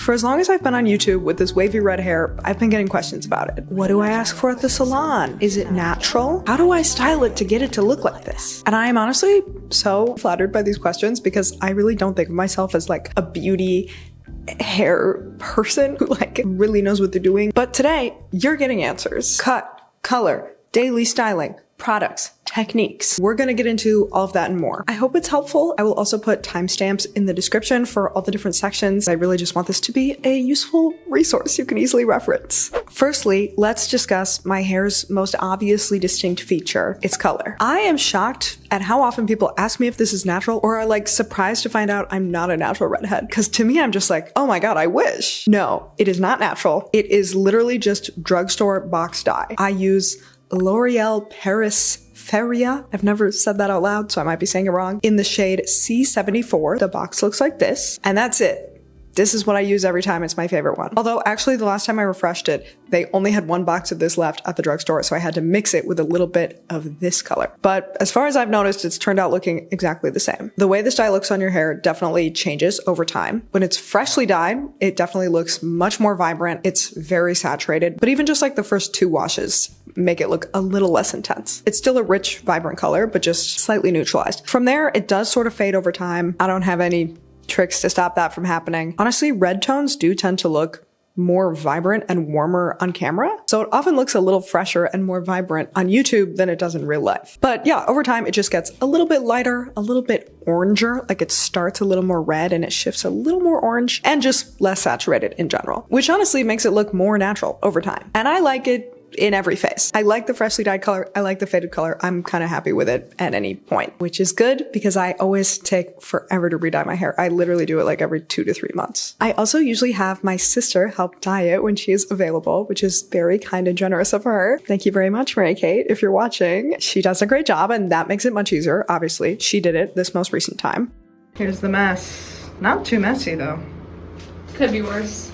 For as long as I've been on YouTube with this wavy red hair, I've been getting questions about it. What do I ask for at the salon? Is it natural? How do I style it to get it to look like this? And I am honestly so flattered by these questions because I really don't think of myself as like a beauty hair person who like really knows what they're doing. But today, you're getting answers. Cut, color, daily styling, products, techniques. We're gonna get into all of that and more. I hope it's helpful. I will also put timestamps in the description for all the different sections. I really just want this to be a useful resource you can easily reference. Firstly, let's discuss my hair's most obviously distinct feature, its color. I am shocked at how often people ask me if this is natural or are like surprised to find out I'm not a natural redhead. Because to me, I'm just like, oh my God, I wish. No, it is not natural. It is literally just drugstore box dye. I use L'Oreal Paris Feria. I've never said that out loud, so I might be saying it wrong. In the shade C74, the box looks like this, and that's it. This is what I use every time. It's my favorite one. Although actually the last time I refreshed it, they only had one box of this left at the drugstore, so I had to mix it with a little bit of this color. But as far as I've noticed, it's turned out looking exactly the same. The way this dye looks on your hair definitely changes over time. When it's freshly dyed, it definitely looks much more vibrant. It's very saturated, but even just like the first 2 washes make it look a little less intense. It's still a rich, vibrant color, but just slightly neutralized. From there, it does sort of fade over time. I don't have any tricks to stop that from happening. Honestly, red tones do tend to look more vibrant and warmer on camera, so it often looks a little fresher and more vibrant on YouTube than it does in real life. But yeah, over time it just gets a little bit lighter, a little bit oranger, like it starts a little more red and it shifts a little more orange, and just less saturated in general, which honestly makes it look more natural over time. And I like it in every phase. I like the freshly dyed color. I like the faded color. I'm kind of happy with it at any point, which is good because I always take forever to re-dye my hair. I literally do it like every 2 to 3 months. I also usually have my sister help dye it when she is available, which is very kind and generous of her. Thank you very much, Mary Kate, if you're watching. She does a great job and that makes it much easier. Obviously, she did it this most recent time. Here's the mess. Not too messy though. Could be worse.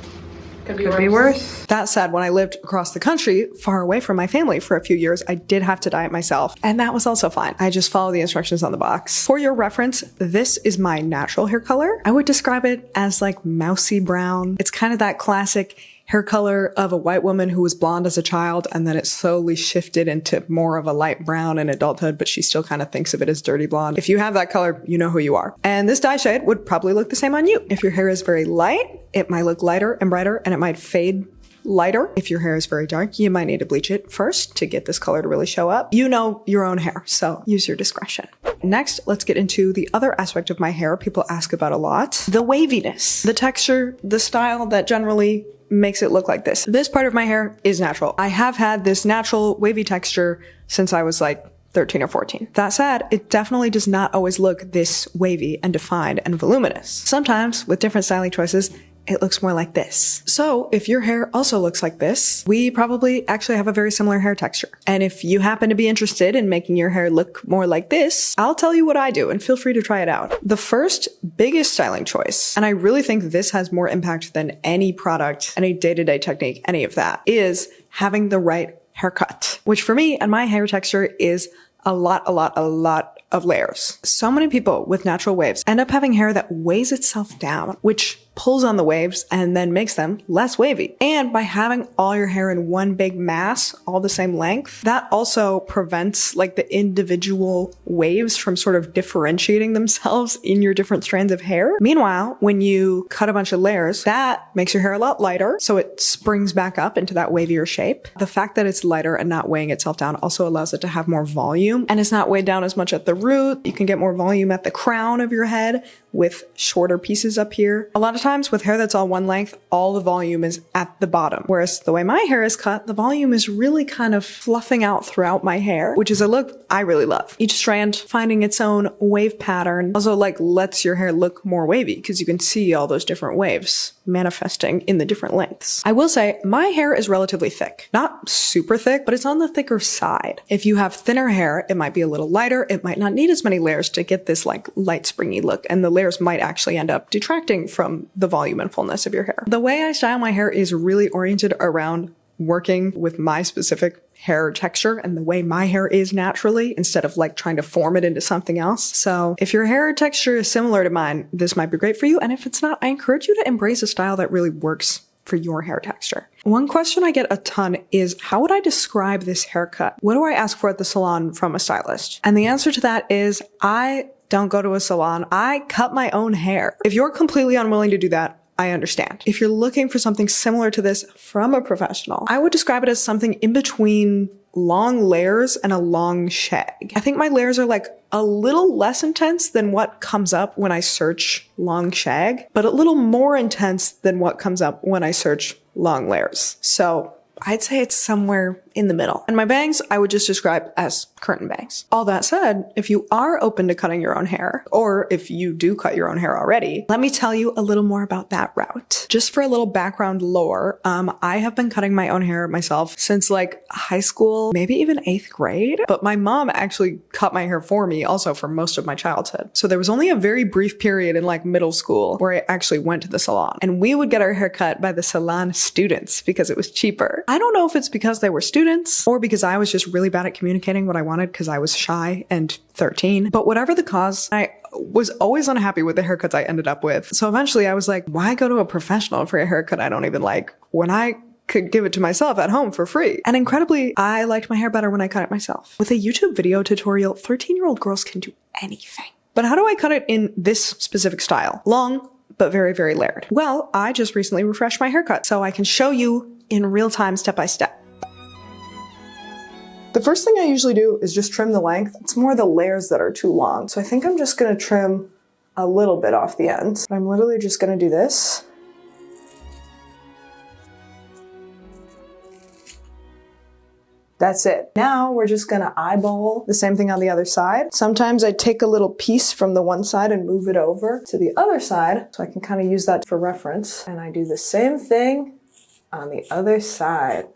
Could be worse. That said, when I lived across the country, far away from my family for a few years, I did have to dye it myself, and that was also fine. I just followed the instructions on the box. For your reference, this is my natural hair color. I would describe it as like mousy brown. It's kind of that classic hair color of a white woman who was blonde as a child, and then it slowly shifted into more of a light brown in adulthood, but she still kind of thinks of it as dirty blonde. If you have that color, you know who you are. And this dye shade would probably look the same on you. If your hair is very light, it might look lighter and brighter, and it might fade lighter. If your hair is very dark, you might need to bleach it first to get this color to really show up. You know your own hair, so use your discretion. Next, let's get into the other aspect of my hair people ask about a lot, the waviness, the texture, the style that generally makes it look like this. This part of my hair is natural. I have had this natural wavy texture since I was like 13 or 14. That said, it definitely does not always look this wavy and defined and voluminous. Sometimes, with different styling choices, it looks more like this. So if your hair also looks like this, we probably actually have a very similar hair texture. And if you happen to be interested in making your hair look more like this, I'll tell you what I do and feel free to try it out. The first biggest styling choice, and I really think this has more impact than any product, any day-to-day technique, any of that, is having the right haircut, which for me and my hair texture is a lot of layers. So many people with natural waves end up having hair that weighs itself down, which pulls on the waves and then makes them less wavy. And by having all your hair in one big mass, all the same length, that also prevents like the individual waves from sort of differentiating themselves in your different strands of hair. Meanwhile, when you cut a bunch of layers, that makes your hair a lot lighter, so it springs back up into that wavier shape. The fact that it's lighter and not weighing itself down also allows it to have more volume, and it's not weighed down as much at the root. You can get more volume at the crown of your head with shorter pieces up here. A lot of times with hair that's all one length, all the volume is at the bottom. Whereas the way my hair is cut, the volume is really kind of fluffing out throughout my hair, which is a look I really love. Each strand finding its own wave pattern also like lets your hair look more wavy because you can see all those different waves manifesting in the different lengths. I will say my hair is relatively thick. Not super thick, but it's on the thicker side. If you have thinner hair, it might be a little lighter. It might not need as many layers to get this like light springy look, and the layers might actually end up detracting from the volume and fullness of your hair. The way I style my hair is really oriented around working with my specific hair texture and the way my hair is naturally instead of like trying to form it into something else. So if your hair texture is similar to mine, this might be great for you. And if it's not, I encourage you to embrace a style that really works for your hair texture. One question I get a ton is, how would I describe this haircut? What do I ask for at the salon from a stylist? And the answer to that is, I don't go to a salon. I cut my own hair. If you're completely unwilling to do that, I understand. If you're looking for something similar to this from a professional, I would describe it as something in between long layers and a long shag. I think my layers are like a little less intense than what comes up when I search long shag, but a little more intense than what comes up when I search long layers. So I'd say it's somewhere in the middle. And my bangs, I would just describe as curtain bangs. All that said, if you are open to cutting your own hair, or if you do cut your own hair already, let me tell you a little more about that route. Just for a little background lore, I have been cutting my own hair myself since like high school, maybe even 8th grade. But my mom actually cut my hair for me also for most of my childhood. So there was only a very brief period in like middle school where I actually went to the salon. And we would get our hair cut by the salon students because it was cheaper. I don't know if it's because they were students or because I was just really bad at communicating what I wanted because I was shy and 13. But whatever the cause, I was always unhappy with the haircuts I ended up with. So eventually I was like, why go to a professional for a haircut I don't even like when I could give it to myself at home for free? And incredibly, I liked my hair better when I cut it myself. With a YouTube video tutorial, 13-year-old girls can do anything. But how do I cut it in this specific style? Long, but very, very layered. Well, I just recently refreshed my haircut, so I can show you in real time, step by step. The first thing I usually do is just trim the length. It's more the layers that are too long. So I think I'm just gonna trim a little bit off the ends. I'm literally just gonna do this. That's it. Now we're just gonna eyeball the same thing on the other side. Sometimes I take a little piece from the one side and move it over to the other side so I can kind of use that for reference. And I do the same thing on the other side.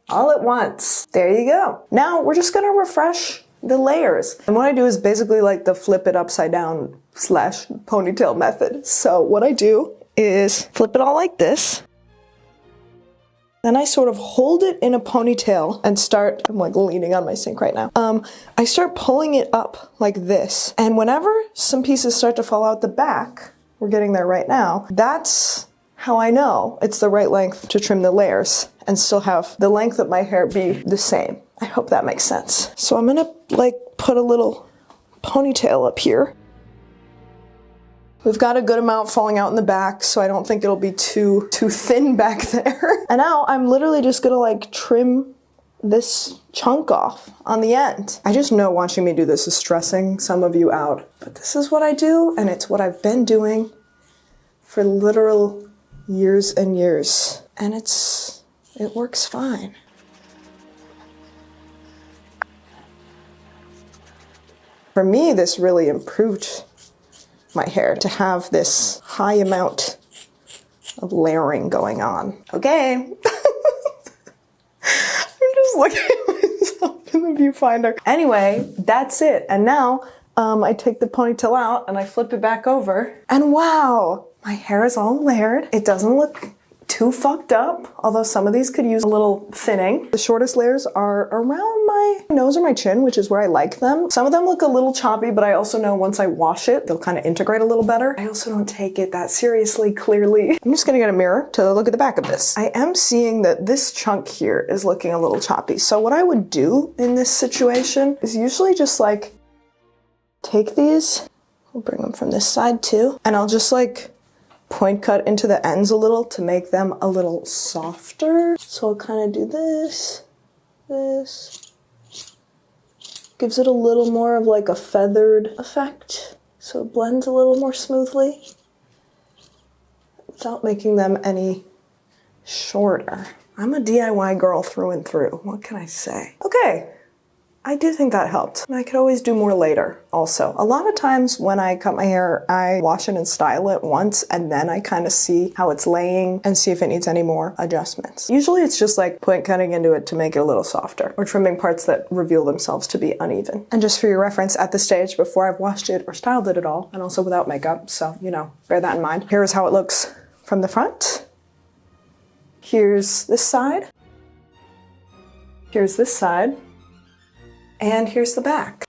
All at once. There you go. Now we're just gonna refresh the layers. And what I do is basically like the flip it upside down / ponytail method. So what I do is flip it all like this. Then I sort of hold it in a ponytail and start, I'm like leaning on my sink right now. I start pulling it up like this. And whenever some pieces start to fall out the back, we're getting there right now, that's how I know it's the right length to trim the layers and still have the length of my hair be the same. I hope that makes sense. So I'm gonna like put a little ponytail up here. We've got a good amount falling out in the back, so I don't think it'll be too thin back there. And now I'm literally just gonna like trim this chunk off on the end. I just know watching me do this is stressing some of you out, but this is what I do, and it's what I've been doing for literal years and years. And it works fine. For me, this really improved my hair to have this high amount of layering going on. Okay. I'm just looking at myself in the viewfinder. Anyway, that's it. And now I take the ponytail out and I flip it back over. And wow, my hair is all layered. It doesn't look too fucked up, although some of these could use a little thinning. The shortest layers are around my nose or my chin, which is where I like them. Some of them look a little choppy, but I also know once I wash it, they'll kind of integrate a little better. I also don't take it that seriously, clearly. I'm just gonna get a mirror to look at the back of this. I am seeing that this chunk here is looking a little choppy. So what I would do in this situation is usually just like take these, I'll bring them from this side too, and I'll just like point cut into the ends a little to make them a little softer. So I'll kind of do this. Gives it a little more of like a feathered effect, so it blends a little more smoothly without making them any shorter. I'm a DIY girl through and through. What can I say? Okay. I do think that helped. And I could always do more later also. A lot of times when I cut my hair, I wash it and style it once, and then I kind of see how it's laying and see if it needs any more adjustments. Usually it's just like point cutting into it to make it a little softer, or trimming parts that reveal themselves to be uneven. And just for your reference, at this stage, before I've washed it or styled it at all, and also without makeup, so, you know, bear that in mind. Here is how it looks from the front. Here's this side. Here's this side. And here's the back.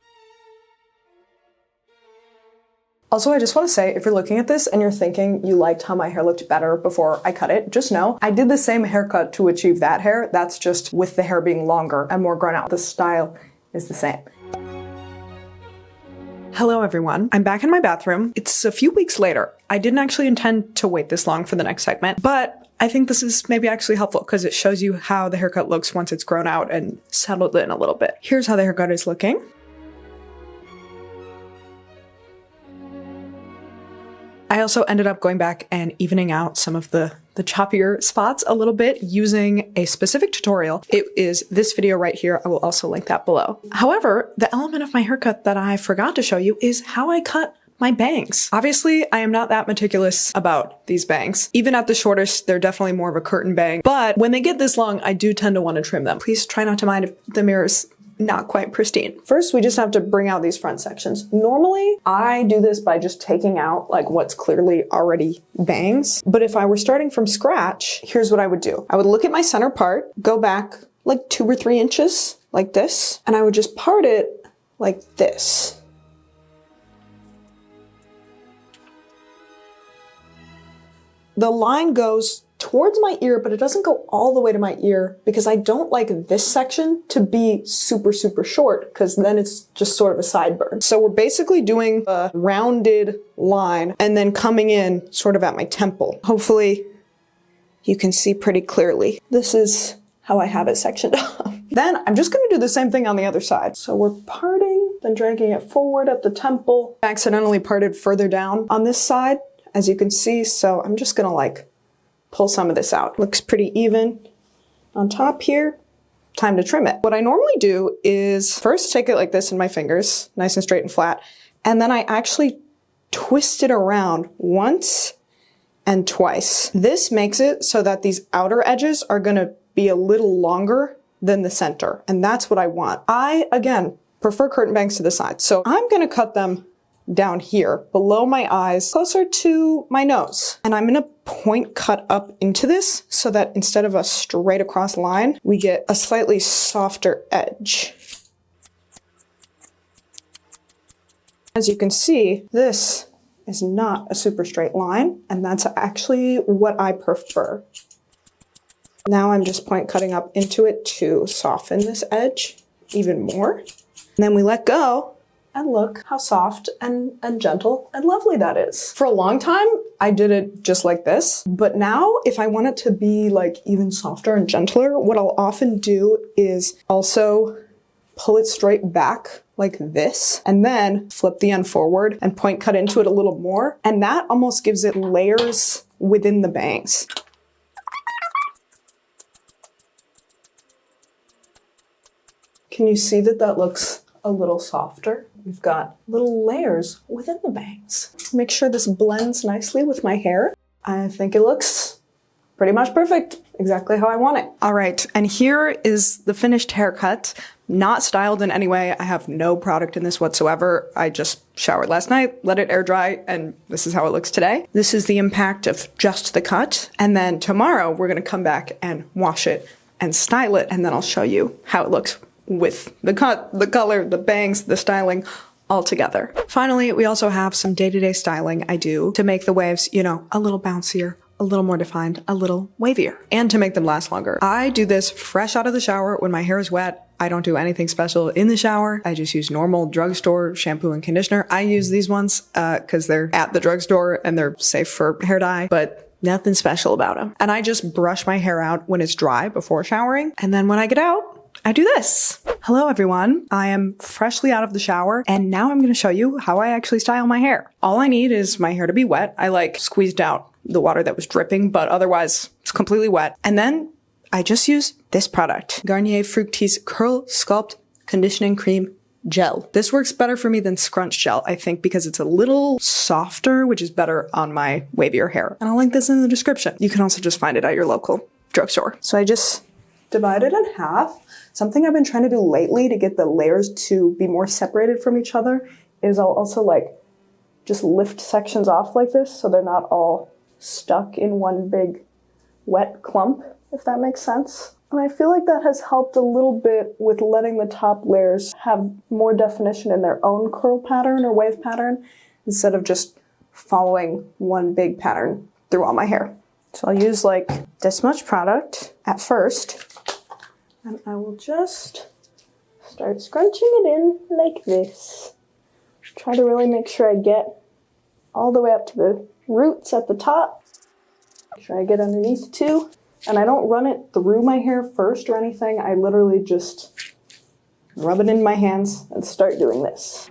Also, I just want to say, if you're looking at this and you're thinking you liked how my hair looked better before I cut it, just know I did the same haircut to achieve that hair. That's just with the hair being longer and more grown out. The style is the same. Hello everyone, I'm back in my bathroom. It's a few weeks later. I didn't actually intend to wait this long for the next segment, but I think this is maybe actually helpful because it shows you how the haircut looks once it's grown out and settled in a little bit. Here's how the haircut is looking. I also ended up going back and evening out some of the choppier spots a little bit using a specific tutorial. It is this video right here. I will also link that below. However, the element of my haircut that I forgot to show you is how I cut my bangs. Obviously, I am not that meticulous about these bangs. Even at the shortest, they're definitely more of a curtain bang. But when they get this long, I do tend to want to trim them. Please try not to mind if the mirror's not quite pristine. First, we just have to bring out these front sections. Normally, I do this by just taking out like what's clearly already bangs. But if I were starting from scratch, here's what I would do. I would look at my center part, go back like 2 or 3 inches like this, and I would just part it like this. The line goes towards my ear, but it doesn't go all the way to my ear because I don't like this section to be super, super short because then it's just sort of a sideburn. So we're basically doing a rounded line and then coming in sort of at my temple. Hopefully you can see pretty clearly. This is how I have it sectioned off. Then I'm just gonna do the same thing on the other side. So we're parting, then dragging it forward at the temple. I accidentally parted further down on this side, as you can see. So I'm just gonna like pull some of this out. Looks pretty even on top here. Time to trim it. What I normally do is first take it like this in my fingers, nice and straight and flat, and then I actually twist it around once and twice. This makes it so that these outer edges are gonna be a little longer than the center, and that's what I want. I, again, prefer curtain bangs to the side, so I'm gonna cut them down here, below my eyes, closer to my nose. And I'm gonna point cut up into this so that instead of a straight across line, we get a slightly softer edge. As you can see, this is not a super straight line, and that's actually what I prefer. Now I'm just point cutting up into it to soften this edge even more. And then we let go. And look how soft and gentle and lovely that is. For a long time, I did it just like this. But now, if I want it to be like even softer and gentler, what I'll often do is also pull it straight back like this, and then flip the end forward and point cut into it a little more. And that almost gives it layers within the bangs. Can you see that that looks a little softer? We've got little layers within the bangs. Make sure this blends nicely with my hair. I think it looks pretty much perfect, exactly how I want it. All right, and here is the finished haircut. Not styled in any way. I have no product in this whatsoever. I just showered last night, let it air dry, and this is how it looks today. This is the impact of just the cut. And then tomorrow we're gonna come back and wash it and style it, and then I'll show you how it looks with the cut, the color, the bangs, the styling all together. Finally, we also have some day-to-day styling I do to make the waves, you know, a little bouncier, a little more defined, a little wavier, and to make them last longer. I do this fresh out of the shower when my hair is wet. I don't do anything special in the shower. I just use normal drugstore shampoo and conditioner. I use these ones because they're at the drugstore and they're safe for hair dye, but nothing special about them. And I just brush my hair out when it's dry before showering. And then when I get out, I do this. Hello everyone, I am freshly out of the shower and now I'm gonna show you how I actually style my hair. All I need is my hair to be wet. I like squeezed out the water that was dripping, but otherwise it's completely wet. And then I just use this product, Garnier Fructis Curl Sculpt Conditioning Cream Gel. This works better for me than scrunch gel, I think, because it's a little softer, which is better on my wavier hair. And I'll link this in the description. You can also just find it at your local drugstore. So I just divide it in half. Something I've been trying to do lately to get the layers to be more separated from each other is I'll also like just lift sections off like this so they're not all stuck in one big wet clump, if that makes sense. And I feel like that has helped a little bit with letting the top layers have more definition in their own curl pattern or wave pattern instead of just following one big pattern through all my hair. So I'll use like this much product at first, and I will just start scrunching it in like this. Try to really make sure I get all the way up to the roots at the top. Make sure I get underneath too. And I don't run it through my hair first or anything. I literally just rub it in my hands and start doing this.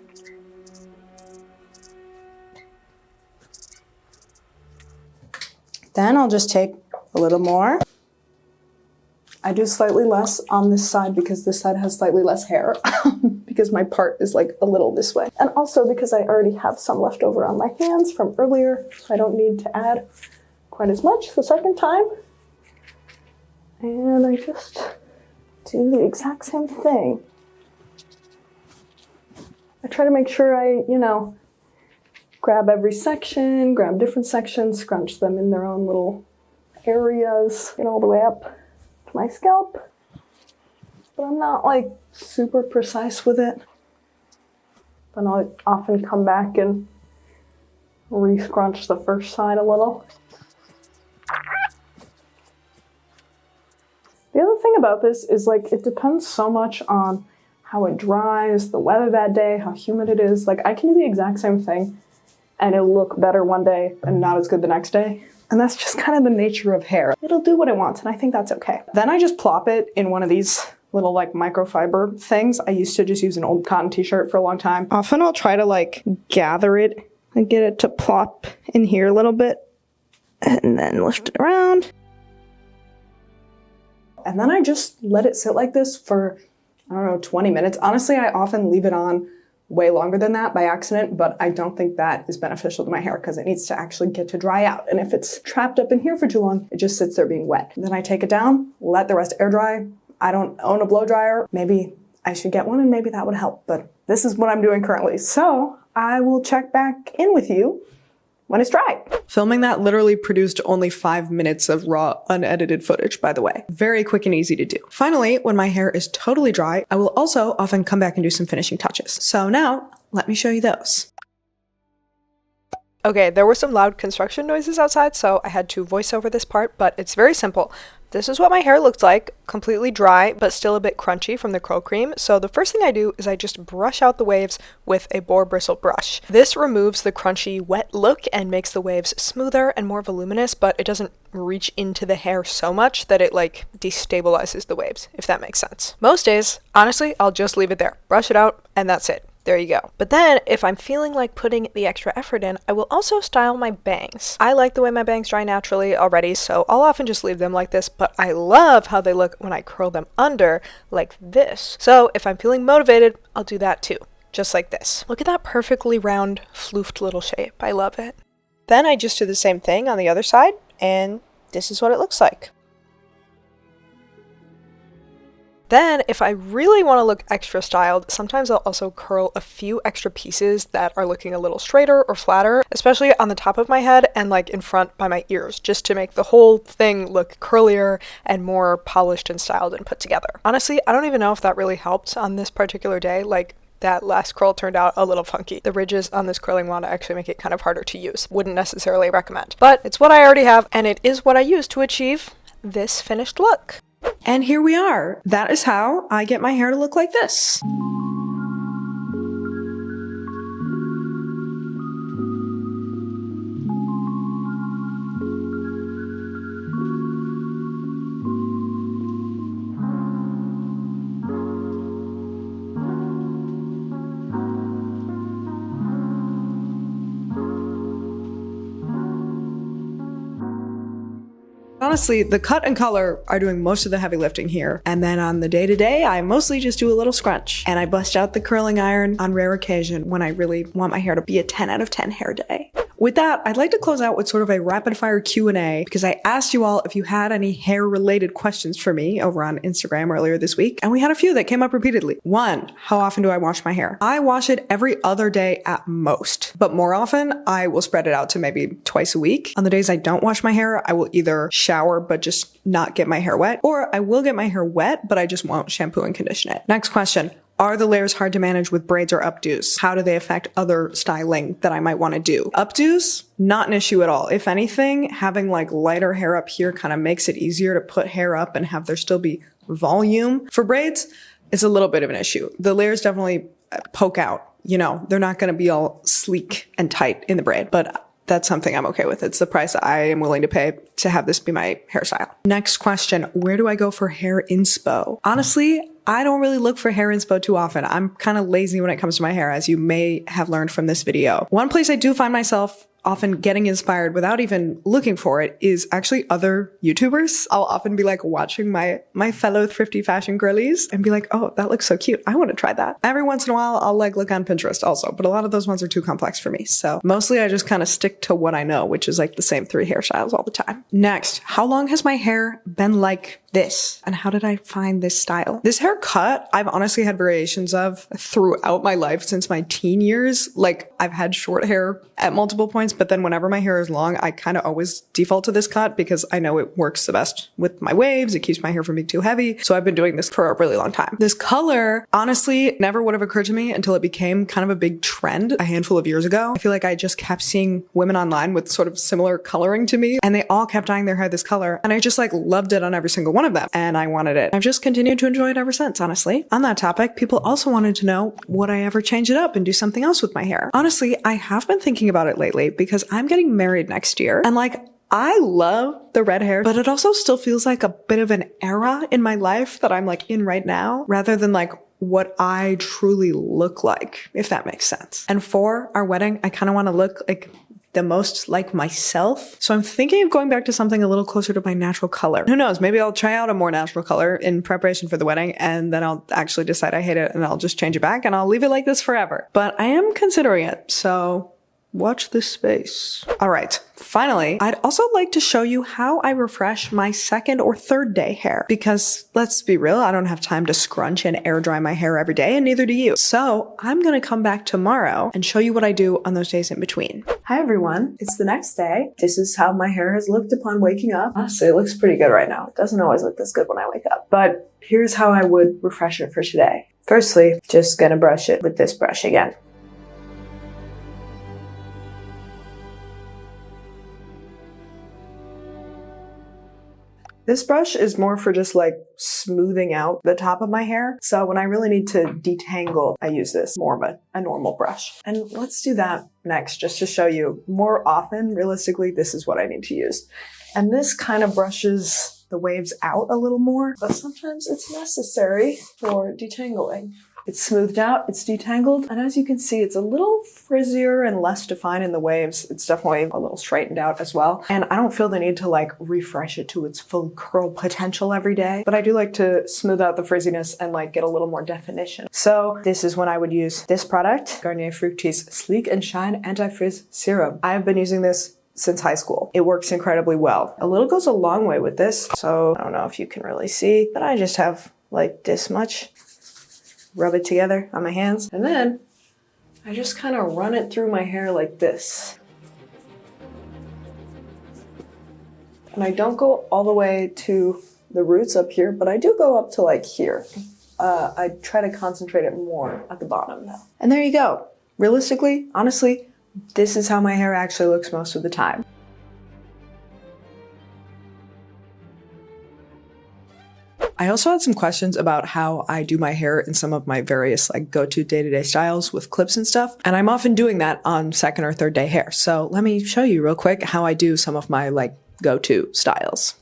Then I'll just take a little more. I do slightly less on this side because this side has slightly less hair because my part is like a little this way. And also because I already have some left over on my hands from earlier, so I don't need to add quite as much the second time. And I just do the exact same thing. I try to make sure I, grab every section, grab different sections, scrunch them in their own little areas, get all the way up to my scalp. But I'm not like super precise with it. Then I'll often come back and re-scrunch the first side a little. The other thing about this is like it depends so much on how it dries, the weather that day, how humid it is. Like I can do the exact same thing and it'll look better one day and not as good the next day. And that's just kind of the nature of hair. It'll do what it wants and I think that's okay. Then I just plop it in one of these little like microfiber things. I used to just use an old cotton t-shirt for a long time. Often I'll try to like gather it and get it to plop in here a little bit and then lift it around. And then I just let it sit like this for, 20 minutes. Honestly, I often leave it on way longer than that by accident, but I don't think that is beneficial to my hair because it needs to actually get to dry out. And if it's trapped up in here for too long, it just sits there being wet. Then I take it down, let the rest air dry. I don't own a blow dryer. Maybe I should get one and maybe that would help, but this is what I'm doing currently. So I will check back in with you when it's dry. Filming that literally produced only 5 minutes of raw, unedited footage, by the way. Very quick and easy to do. Finally, when my hair is totally dry, I will also often come back and do some finishing touches. So now, let me show you those. Okay, there were some loud construction noises outside, so I had to voice over this part, but it's very simple. This is what my hair looks like, completely dry, but still a bit crunchy from the curl cream. So the first thing I do is I just brush out the waves with a boar bristle brush. This removes the crunchy, wet look and makes the waves smoother and more voluminous, but it doesn't reach into the hair so much that it like destabilizes the waves, if that makes sense. Most days, honestly, I'll just leave it there, brush it out, and that's it. There you go. But then, if I'm feeling like putting the extra effort in, I will also style my bangs. I like the way my bangs dry naturally already, so I'll often just leave them like this, but I love how they look when I curl them under like this. So if I'm feeling motivated, I'll do that too, just like this. Look at that perfectly round, floofed little shape. I love it. Then I just do the same thing on the other side, and this is what it looks like. Then, if I really want to look extra styled, sometimes I'll also curl a few extra pieces that are looking a little straighter or flatter, especially on the top of my head and like in front by my ears, just to make the whole thing look curlier and more polished and styled and put together. Honestly, I don't even know if that really helped on this particular day. Like, that last curl turned out a little funky. The ridges on this curling wand actually make it kind of harder to use. Wouldn't necessarily recommend. But it's what I already have, and it is what I use to achieve this finished look. And here we are. That is how I get my hair to look like this. Honestly, the cut and color are doing most of the heavy lifting here. And then on the day-to-day, I mostly just do a little scrunch. And I bust out the curling iron on rare occasion when I really want my hair to be a 10 out of 10 hair day. With that, I'd like to close out with sort of a rapid fire Q&A because I asked you all if you had any hair related questions for me over on Instagram earlier this week. And we had a few that came up repeatedly. 1, how often do I wash my hair? I wash it every other day at most, but more often I will spread it out to maybe twice a week. On the days I don't wash my hair, I will either shower but just not get my hair wet, or I will get my hair wet, but I just won't shampoo and condition it. Next question. Are the layers hard to manage with braids or updos? How do they affect other styling that I might want to do? Updos, not an issue at all. If anything, having like lighter hair up here kind of makes it easier to put hair up and have there still be volume. For braids, it's a little bit of an issue. The layers definitely poke out. You know, they're not going to be all sleek and tight in the braid, but that's something I'm okay with. It's the price I am willing to pay to have this be my hairstyle. Next question. Where do I go for hair inspo? Honestly, I don't really look for hair inspo too often. I'm kind of lazy when it comes to my hair, as you may have learned from this video. One place I do find myself often getting inspired without even looking for it is actually other YouTubers. I'll often be like watching my fellow thrifty fashion girlies and be like, oh, that looks so cute. I want to try that. Every once in a while, I'll like look on Pinterest also, but a lot of those ones are too complex for me. So mostly I just kind of stick to what I know, which is like the same 3 hairstyles all the time. Next, how long has my hair been like this? And how did I find this style? This haircut, I've honestly had variations of throughout my life since my teen years. Like I've had short hair at multiple points, but then whenever my hair is long, I kind of always default to this cut because I know it works the best with my waves. It keeps my hair from being too heavy. So I've been doing this for a really long time. This color, honestly, never would have occurred to me until it became kind of a big trend a handful of years ago. I feel like I just kept seeing women online with sort of similar coloring to me, and they all kept dyeing their hair this color. And I just like loved it on every single one of them. And I wanted it. I've just continued to enjoy it ever since, honestly. On that topic, people also wanted to know, would I ever change it up and do something else with my hair? Honestly, I have been thinking about it lately because I'm getting married next year. And like, I love the red hair, but it also still feels like a bit of an era in my life that I'm like in right now, rather than like what I truly look like, if that makes sense. And for our wedding, I kind of want to look like the most like myself. So I'm thinking of going back to something a little closer to my natural color. Who knows? Maybe I'll try out a more natural color in preparation for the wedding, and then I'll actually decide I hate it and I'll just change it back and I'll leave it like this forever. But I am considering it, so watch this space. All right. Finally, I'd also like to show you how I refresh my 2nd or 3rd day hair, because let's be real, I don't have time to scrunch and air dry my hair every day, and neither do you. So I'm going to come back tomorrow and show you what I do on those days in between. Hi everyone, it's the next day. This is how my hair has looked upon waking up. Honestly, it looks pretty good right now. It doesn't always look this good when I wake up, but here's how I would refresh it for today. Firstly, just gonna brush it with this brush again. This brush is more for just like smoothing out the top of my hair. So when I really need to detangle, I use this more of a normal brush. And let's do that next, just to show you more often, realistically, this is what I need to use. And this kind of brushes the waves out a little more, but sometimes it's necessary for detangling. It's smoothed out, it's detangled, and as you can see, it's a little frizzier and less defined in the waves. It's definitely a little straightened out as well. And I don't feel the need to like refresh it to its full curl potential every day, but I do like to smooth out the frizziness and like get a little more definition. So this is when I would use this product, Garnier Fructis Sleek and Shine Anti-Frizz Serum. I have been using this since high school. It works incredibly well. A little goes a long way with this, so I don't know if you can really see, but I just have like this much. Rub it together on my hands, and then I just kind of run it through my hair like this. And I don't go all the way to the roots up here, but I do go up to like here. I try to concentrate it more at the bottom though. And there you go. Realistically, honestly, this is how my hair actually looks most of the time. I also had some questions about how I do my hair in some of my various like go-to day-to-day styles with clips and stuff. And I'm often doing that on 2nd or 3rd day hair. So let me show you real quick how I do some of my like go-to styles.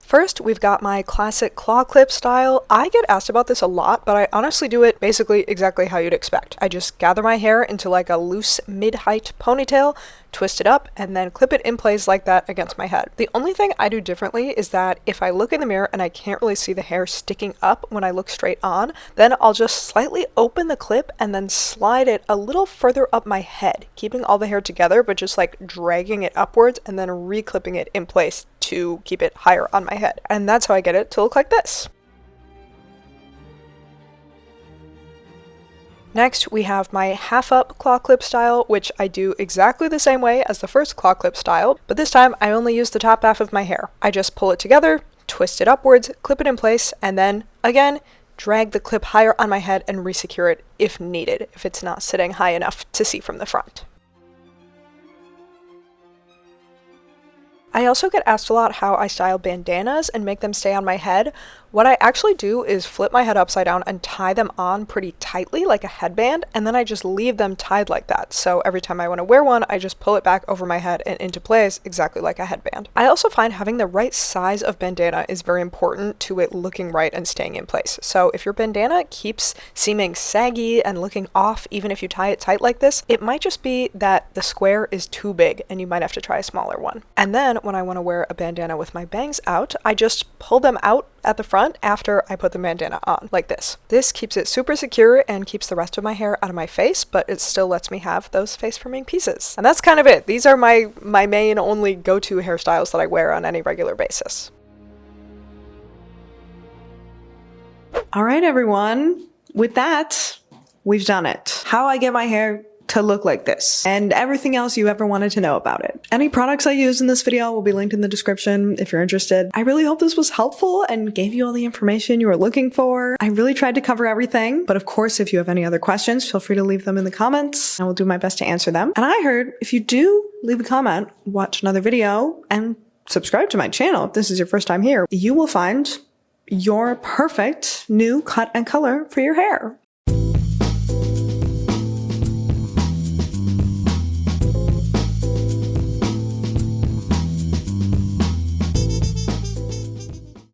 First, we've got my classic claw clip style. I get asked about this a lot, but I honestly do it basically exactly how you'd expect. I just gather my hair into like a loose mid-height ponytail, twist it up, and then clip it in place like that against my head. The only thing I do differently is that if I look in the mirror and I can't really see the hair sticking up when I look straight on, then I'll just slightly open the clip and then slide it a little further up my head, keeping all the hair together, but just like dragging it upwards and then re-clipping it in place to keep it higher on my head. And that's how I get it to look like this. Next, we have my half-up claw clip style, which I do exactly the same way as the first claw clip style, but this time I only use the top half of my hair. I just pull it together, twist it upwards, clip it in place, and then, again, drag the clip higher on my head and re-secure it if needed, if it's not sitting high enough to see from the front. I also get asked a lot how I style bandanas and make them stay on my head. What I actually do is flip my head upside down and tie them on pretty tightly like a headband, and then I just leave them tied like that. So every time I want to wear one, I just pull it back over my head and into place exactly like a headband. I also find having the right size of bandana is very important to it looking right and staying in place. So if your bandana keeps seeming saggy and looking off even if you tie it tight like this, it might just be that the square is too big and you might have to try a smaller one. And then when I want to wear a bandana with my bangs out, I just pull them out at the front after I put the bandana on, like this. This keeps it super secure and keeps the rest of my hair out of my face, but it still lets me have those face-forming pieces. And that's kind of it. These are my main only go-to hairstyles that I wear on any regular basis. All right, everyone. With that, we've done it. How I get my hair to look like this, and everything else you ever wanted to know about it. Any products I used in this video will be linked in the description if you're interested. I really hope this was helpful and gave you all the information you were looking for. I really tried to cover everything, but of course, if you have any other questions, feel free to leave them in the comments. I will do my best to answer them. And I heard if you do leave a comment, watch another video, and subscribe to my channel if this is your first time here, you will find your perfect new cut and color for your hair.